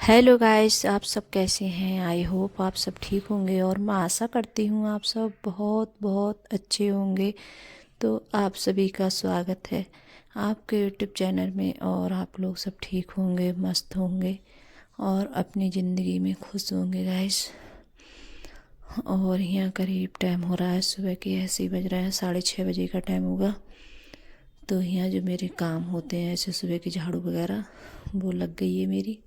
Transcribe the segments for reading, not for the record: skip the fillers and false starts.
Hello guys, आप सब कैसे हैं। आई होप आप सब ठीक होंगे और मैं आशा करती हूँ आप सब बहुत बहुत अच्छे होंगे। तो आप सभी का स्वागत है आपके यूट्यूब चैनल में। और आप लोग सब ठीक होंगे, मस्त होंगे और अपनी ज़िंदगी में खुश होंगे गाइस। और यहाँ करीब टाइम हो रहा है सुबह के, ऐसे ही बज रहा है 6:30 बजे का टाइम होगा। तो यहाँ जो मेरे काम होते हैं ऐसे सुबह की झाड़ू वगैरह वो लग गई है मेरी।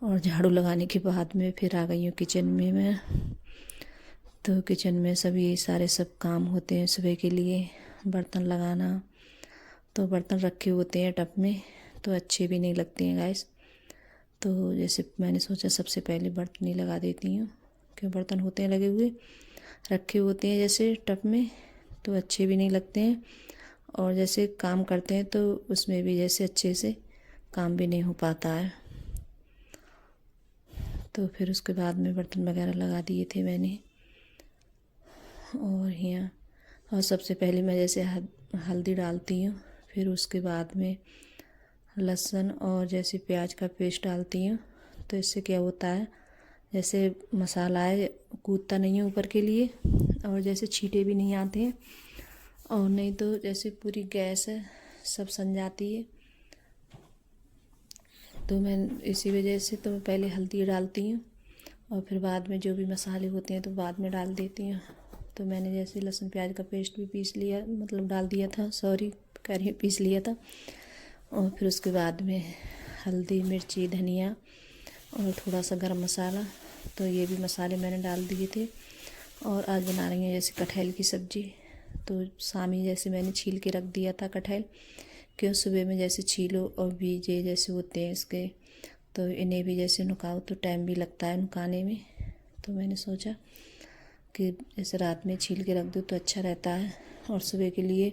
और झाड़ू लगाने के बाद में फिर आ गई हूँ किचन में मैं। तो किचन में सभी सारे सब काम होते हैं सुबह के लिए। बर्तन लगाना, तो बर्तन रखे होते हैं टब में तो अच्छे भी नहीं लगते हैं गाइस। तो जैसे मैंने सोचा सबसे पहले बर्तन ही लगा देती हूँ, क्यों बर्तन होते हैं लगे हुए, रखे होते हैं जैसे टब में तो अच्छे भी नहीं लगते हैं। और जैसे काम करते हैं तो उसमें भी जैसे अच्छे से काम भी नहीं हो पाता है। तो फिर उसके बाद में बर्तन वगैरह लगा दिए थे मैंने। और यहाँ और सबसे पहले मैं जैसे हल्दी डालती हूँ, फिर उसके बाद में लहसुन और जैसे प्याज का पेस्ट डालती हूँ। तो इससे क्या होता है, जैसे मसाला है कूदता नहीं है ऊपर के लिए, और जैसे छींटे भी नहीं आते हैं, और नहीं तो जैसे पूरी गैस है सब सन जाती है। तो मैं इसी वजह से तो मैं पहले हल्दी डालती हूँ और फिर बाद में जो भी मसाले होते हैं तो बाद में डाल देती हूँ। तो मैंने जैसे लहसुन प्याज का पेस्ट भी पीस लिया, मतलब डाल दिया था, सॉरी कह रही हूँ, पीस लिया था। और फिर उसके बाद में हल्दी मिर्ची धनिया और थोड़ा सा गरम मसाला, तो ये भी मसाले मैंने डाल दिए थे। और आज बना रही हूँ जैसे कटहल की सब्ज़ी। तो शामी जैसे मैंने छील के रख दिया था कटहल, क्यों सुबह में जैसे छीलो और बीजे जैसे होते हैं इसके, तो इन्हें भी जैसे नुकाओ तो टाइम भी लगता है नुकाने में। तो मैंने सोचा कि जैसे रात में छील के रख दूँ तो अच्छा रहता है। और सुबह के लिए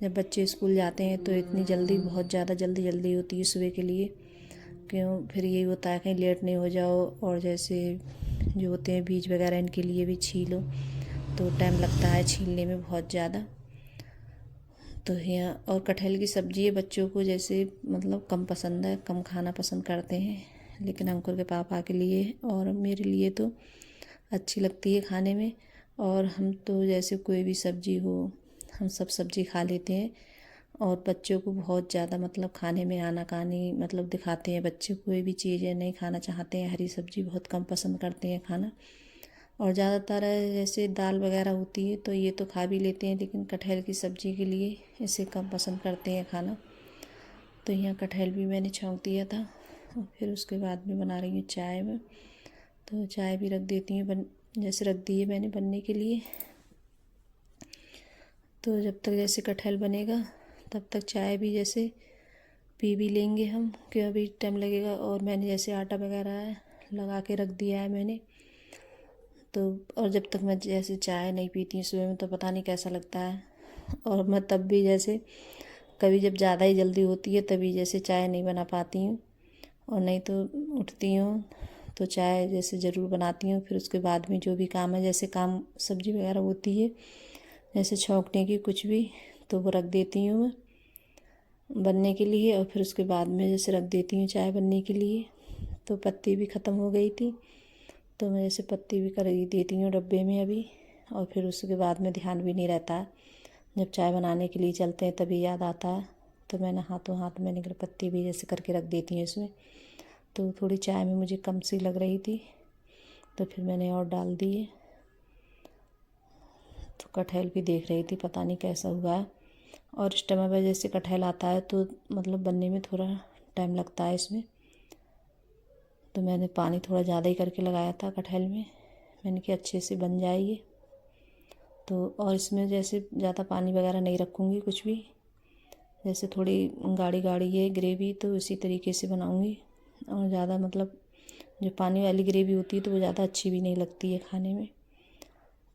जब बच्चे स्कूल जाते हैं तो इतनी जल्दी, बहुत ज़्यादा जल्दी जल्दी होती है सुबह के लिए, क्यों फिर यही होता है कहीं लेट नहीं हो जाओ। और जैसे जो होते हैं बीज वगैरह इनके लिए भी छीलो तो टाइम लगता है छीलने में बहुत ज़्यादा। तो यहाँ और कटहल की सब्ज़ी है बच्चों को जैसे मतलब कम पसंद है, कम खाना पसंद करते हैं, लेकिन अंकुर के पापा के लिए और मेरे लिए तो अच्छी लगती है खाने में। और हम तो जैसे कोई भी सब्ज़ी हो हम सब सब्ज़ी खा लेते हैं। और बच्चों को बहुत ज़्यादा मतलब खाने में आनाकानी मतलब दिखाते हैं, बच्चे कोई भी चीज़ें नहीं खाना चाहते हैं, हरी सब्ज़ी बहुत कम पसंद करते हैं खाना। और ज़्यादातर जैसे दाल वगैरह होती है तो ये तो खा भी लेते हैं, लेकिन कटहल की सब्ज़ी के लिए इसे कम पसंद करते हैं खाना। तो यहाँ कटहल भी मैंने छौंक दिया था। और फिर उसके बाद में बना रही हूँ चाय में। तो चाय भी रख देती हूँ जैसे रख दी है मैंने बनने के लिए। तो जब तक जैसे कटहल बनेगा तब तक चाय भी जैसे पी भी लेंगे हम, क्यों अभी टाइम लगेगा। और मैंने जैसे आटा वगैरह लगा के रख दिया है मैंने। तो और जब तक मैं जैसे चाय नहीं पीती हूँ सुबह में तो पता नहीं कैसा लगता है। और मैं तब भी जैसे कभी जब ज़्यादा ही जल्दी होती है तभी जैसे चाय नहीं बना पाती हूँ, और नहीं तो उठती हूँ तो चाय जैसे ज़रूर बनाती हूँ। फिर उसके बाद में जो भी काम है जैसे काम सब्ज़ी वगैरह होती है जैसे छौंकने की कुछ भी, तो वो रख देती हूँ मैं बनने के लिए। और फिर उसके बाद में जैसे रख देती हूँ चाय बनने के लिए। तो पत्ती भी ख़त्म हो गई थी तो मैं जैसे पत्ती भी कर ही देती हूँ डब्बे में अभी। और फिर उसके बाद में ध्यान भी नहीं रहता है, जब चाय बनाने के लिए चलते हैं तभी याद आता है। तो मैंने हाथों हाथ में निकल पत्ती भी जैसे करके रख देती हूँ इसमें। तो थोड़ी चाय में मुझे कम सी लग रही थी तो फिर मैंने और डाल दिए। तो कटहल भी देख रही थी पता नहीं कैसा हुआ है। और इस टाइम पर जैसे कटहल आता है तो मतलब बनने में थोड़ा टाइम लगता है इसमें। तो मैंने पानी थोड़ा ज़्यादा ही करके लगाया था कटहल में, मैंने कि अच्छे से बन जाएगी। तो और इसमें जैसे ज़्यादा पानी वगैरह नहीं रखूँगी कुछ भी, जैसे थोड़ी गाढ़ी गाढ़ी है ग्रेवी तो इसी तरीके से बनाऊँगी। और ज़्यादा मतलब जो पानी वाली ग्रेवी होती है तो वो ज़्यादा अच्छी भी नहीं लगती है खाने में,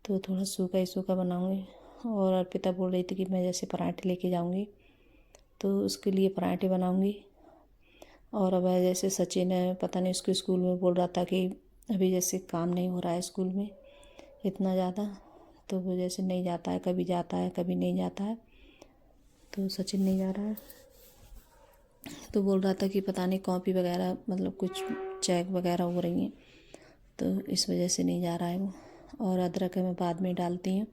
तो थोड़ा सूखा ही सूखा बनाऊँगी। और अर्पिता बोल रही थी कि मैं जैसे पराठे लेके जाऊँगी तो उसके लिए पराठे बनाऊँगी। और अब जैसे सचिन है पता नहीं उसके स्कूल में बोल रहा था कि अभी जैसे काम नहीं हो रहा है स्कूल में इतना ज़्यादा, तो वो जैसे नहीं जाता है, कभी जाता है कभी नहीं जाता है। तो सचिन नहीं जा रहा है तो बोल रहा था कि पता नहीं कॉपी वगैरह मतलब कुछ चेक वगैरह हो रही हैं, तो इस वजह से नहीं जा रहा है वो। और अदरक मैं बाद में डालती हूँ,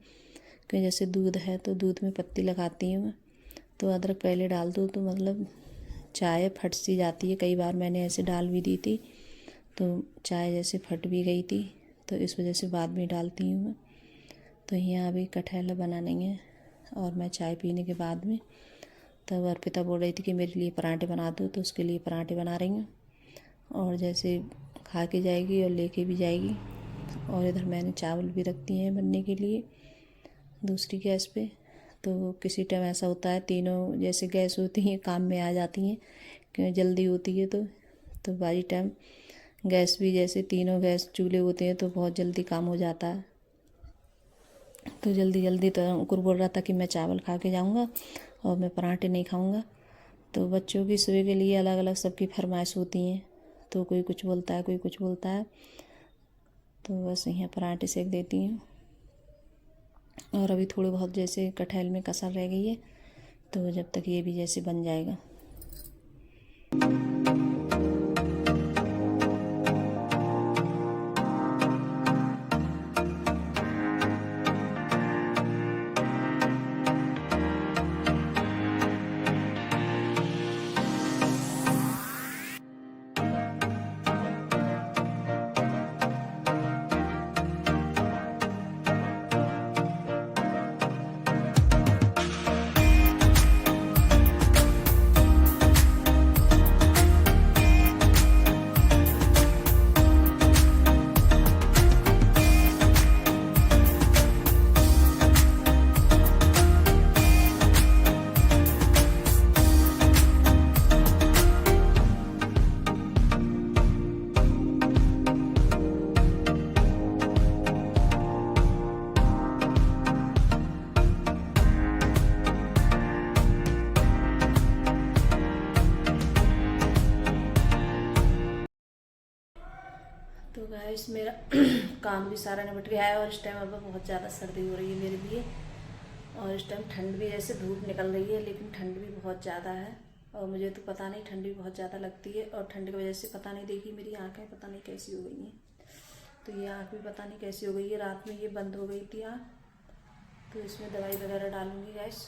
कि जैसे दूध है तो दूध में पत्ती लगाती हूँ मैं, तो अदरक पहले डाल दूँ तो मतलब चाय फट सी जाती है। कई बार मैंने ऐसे डाल भी दी थी तो चाय जैसे फट भी गई थी, तो इस वजह से बाद में डालती हूँ मैं। तो यहाँ अभी कटहल बनाना है और मैं चाय पीने के बाद में, तब अर्पिता बोल रही थी कि मेरे लिए पराठे बना दो, तो उसके लिए पराठे बना रही हूँ और जैसे खा के जाएगी और लेके भी जाएगी। और इधर मैंने चावल भी रख दिए हैं बनने के लिए दूसरी गैस पे। तो किसी टाइम ऐसा होता है तीनों जैसे गैस होती हैं काम में आ जाती हैं, क्यों जल्दी होती है तो बारी टाइम गैस भी जैसे तीनों गैस चूल्हे होते हैं तो बहुत जल्दी काम हो जाता है। तो जल्दी जल्दी तो अंकुर बोल रहा था कि मैं चावल खा के जाऊँगा और मैं पराठे नहीं खाऊँगा। तो बच्चों की सुबह के लिए अलग अलग सबकी फरमाइश होती हैं, तो कोई कुछ बोलता है कोई कुछ बोलता है, तो बस यहाँ पराठे सेक देती हूँ। और अभी थोड़े बहुत जैसे कटहल में कसर रह गई है, तो जब तक ये भी जैसे बन जाएगा। तो गाइस मेरा काम भी सारा निपट गया है और इस टाइम अब बहुत ज़्यादा सर्दी हो रही है मेरे लिए। और इस टाइम ठंड भी जैसे धूप निकल रही है लेकिन ठंड भी बहुत ज़्यादा है और मुझे तो पता नहीं ठंड भी बहुत ज़्यादा लगती है। और ठंड की वजह से पता नहीं देखी मेरी आँखें पता नहीं कैसी हो गई हैं, तो ये आँख भी पता नहीं कैसी हो गई है। रात में ये बंद हो गई थी आँख, तो इसमें दवाई वगैरह डालूँगी गैस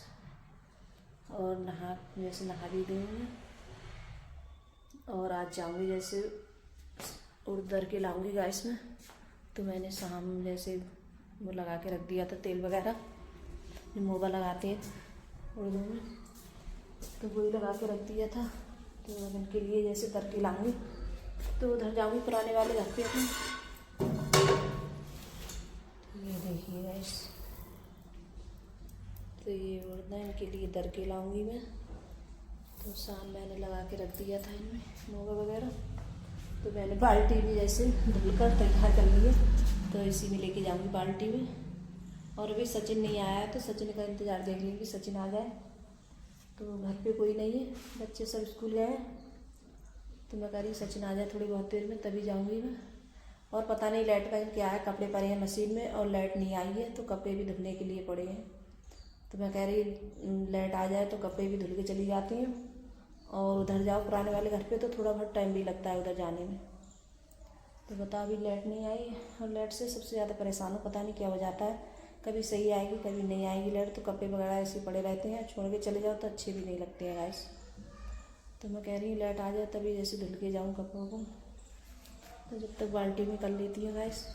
और नहा भी दूँगी। और आज जाऊँगी जैसे उड़द दर के लाऊंगी गैस में, तो मैंने शाम जैसे वो लगा के रख दिया था तेल वगैरह जो मोबा लगाते हैं उड़दों में, तो वही लगा के रख दिया था। तो अब इनके लिए जैसे दर के लाऊंगी, तो उधर जाऊंगी पुराने वाले घर पे अपने। ये देखिए गैस, तो ये उड़द इनके लिए दर के लाऊंगी मैं। तो शाम मैंने लगा के रख दिया था इनमें मोबा वगैरह, तो मैंने बाल्टी भी जैसे धुलकर तैयार कर ली है, तो इसी में लेके जाऊंगी बाल्टी में। और अभी सचिन नहीं आया है तो सचिन का इंतज़ार देख लेंगे, सचिन आ जाए। तो घर पे कोई नहीं है, बच्चे सब स्कूल गए हैं, तो मैं कह रही सचिन आ जाए थोड़ी बहुत देर में तभी जाऊंगी मैं। और पता नहीं लाइट का क्या है, कपड़े पड़े हैं मशीन में और लाइट नहीं आई है तो कपड़े भी धुलने के लिए पड़े हैं। तो मैं कह रही लाइट आ जाए तो कपड़े भी धुल के चली जाती हैं। और उधर जाओ पुराने वाले घर पे तो थोड़ा बहुत टाइम भी लगता है उधर जाने में। तो बता अभी लाइट नहीं आई और लाइट से सबसे ज़्यादा परेशान हो, पता नहीं क्या हो जाता है, कभी सही आएगी कभी नहीं आएगी लाइट, तो कपड़े वगैरह ऐसे पड़े रहते हैं, छोड़ के चले जाओ तो अच्छे भी नहीं लगते हैं गाइस। तो मैं कह रही हूँ लाइट आ जाए तभी जैसे धुल के जाऊँ कपड़ों को, तो जब तक बाल्टी में कर लेती हूँ गाइस।